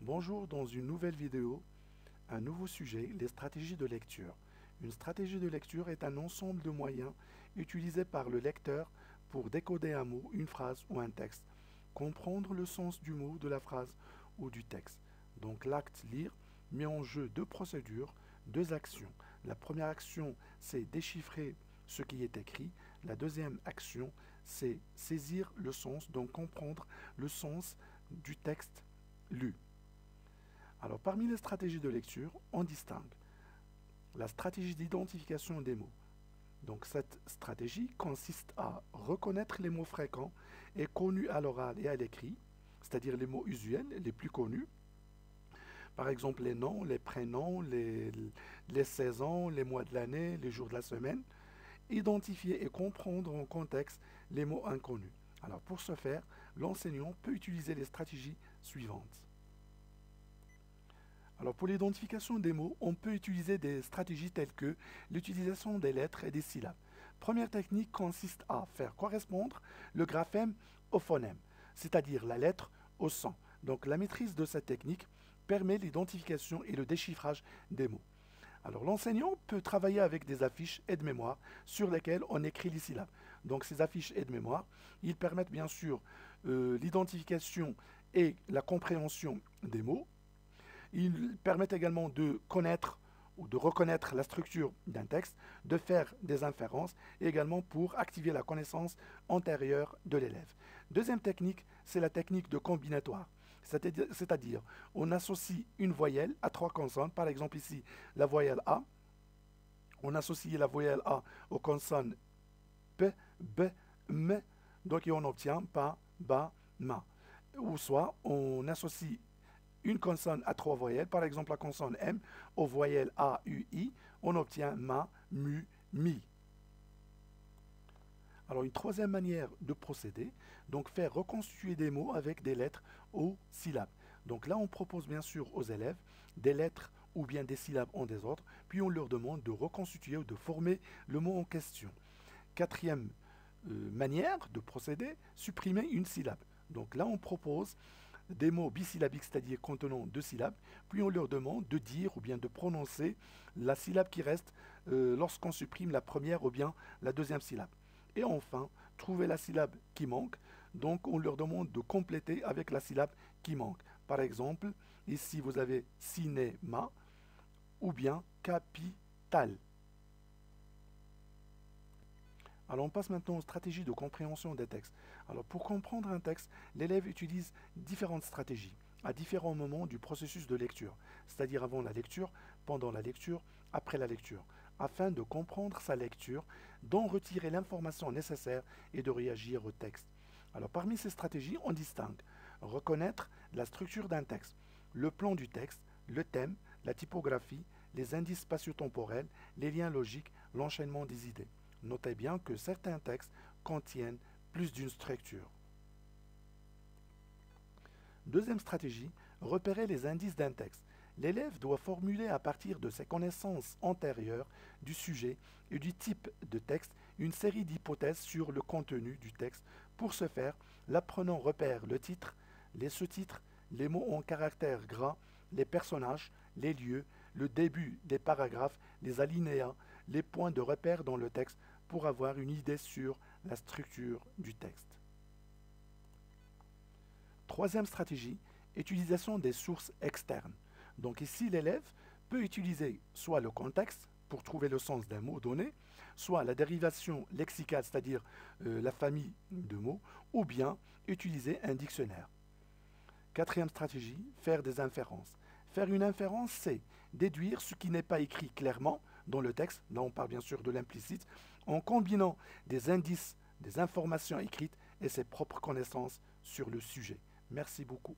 Bonjour, dans une nouvelle vidéo, un nouveau sujet, les stratégies de lecture. Une stratégie de lecture est un ensemble de moyens utilisés par le lecteur pour décoder un mot, une phrase ou un texte, comprendre le sens du mot, de la phrase ou du texte. Donc l'acte lire met en jeu deux procédures, deux actions. La première action, c'est déchiffrer ce qui est écrit. La deuxième action, c'est saisir le sens, donc comprendre le sens du texte lu. Alors, parmi les stratégies de lecture, on distingue la stratégie d'identification des mots. Donc, cette stratégie consiste à reconnaître les mots fréquents et connus à l'oral et à l'écrit, c'est-à-dire les mots usuels, les plus connus. Par exemple, les noms, les prénoms, les saisons, les mois de l'année, les jours de la semaine. Identifier et comprendre en contexte les mots inconnus. Alors, pour ce faire, l'enseignant peut utiliser les stratégies suivantes. Alors pour l'identification des mots, on peut utiliser des stratégies telles que l'utilisation des lettres et des syllabes. Première technique consiste à faire correspondre le graphème au phonème, c'est-à-dire la lettre au son. Donc la maîtrise de cette technique permet l'identification et le déchiffrage des mots. Alors l'enseignant peut travailler avec des affiches aide-mémoire sur lesquelles on écrit les syllabes. Donc ces affiches aide-mémoire, ils permettent bien sûr l'identification et la compréhension des mots. Ils permettent également de connaître ou de reconnaître la structure d'un texte, de faire des inférences et également pour activer la connaissance antérieure de l'élève. Deuxième technique, c'est la technique de combinatoire. C'est-à-dire, on associe une voyelle à trois consonnes. Par exemple ici, la voyelle A. On associe la voyelle A aux consonnes P, B, M. Donc on obtient PA, BA, MA. Ou soit on associe une consonne à trois voyelles, par exemple la consonne M, aux voyelles A, U, I, on obtient MA, MU, MI. Alors une troisième manière de procéder, donc faire reconstituer des mots avec des lettres ou syllabes. Donc là on propose bien sûr aux élèves des lettres ou bien des syllabes en désordre, puis on leur demande de reconstituer ou de former le mot en question. Quatrième manière de procéder, supprimer une syllabe. Donc là on propose des mots bisyllabiques, c'est-à-dire contenant deux syllabes, puis on leur demande de dire ou bien de prononcer la syllabe qui reste lorsqu'on supprime la première ou bien la deuxième syllabe. Et enfin, trouver la syllabe qui manque, donc on leur demande de compléter avec la syllabe qui manque. Par exemple, ici vous avez cinéma ou bien capital. Alors on passe maintenant aux stratégies de compréhension des textes. Alors pour comprendre un texte, l'élève utilise différentes stratégies à différents moments du processus de lecture, c'est-à-dire avant la lecture, pendant la lecture, après la lecture, afin de comprendre sa lecture, d'en retirer l'information nécessaire et de réagir au texte. Alors parmi ces stratégies, on distingue reconnaître la structure d'un texte, le plan du texte, le thème, la typographie, les indices spatio-temporels, les liens logiques, l'enchaînement des idées. Notez bien que certains textes contiennent plus d'une structure. Deuxième stratégie, repérer les indices d'un texte. L'élève doit formuler à partir de ses connaissances antérieures du sujet et du type de texte une série d'hypothèses sur le contenu du texte. Pour ce faire, l'apprenant repère le titre, les sous-titres, les mots en caractères gras, les personnages, les lieux, le début des paragraphes, les alinéas, les points de repère dans le texte pour avoir une idée sur la structure du texte. Troisième stratégie, utilisation des sources externes. Donc ici, l'élève peut utiliser soit le contexte pour trouver le sens d'un mot donné, soit la dérivation lexicale, c'est-à-dire la famille de mots, ou bien utiliser un dictionnaire. Quatrième stratégie, faire des inférences. Faire une inférence, c'est déduire ce qui n'est pas écrit clairement dans le texte, là on parle bien sûr de l'implicite, en combinant des indices, des informations écrites et ses propres connaissances sur le sujet. Merci beaucoup.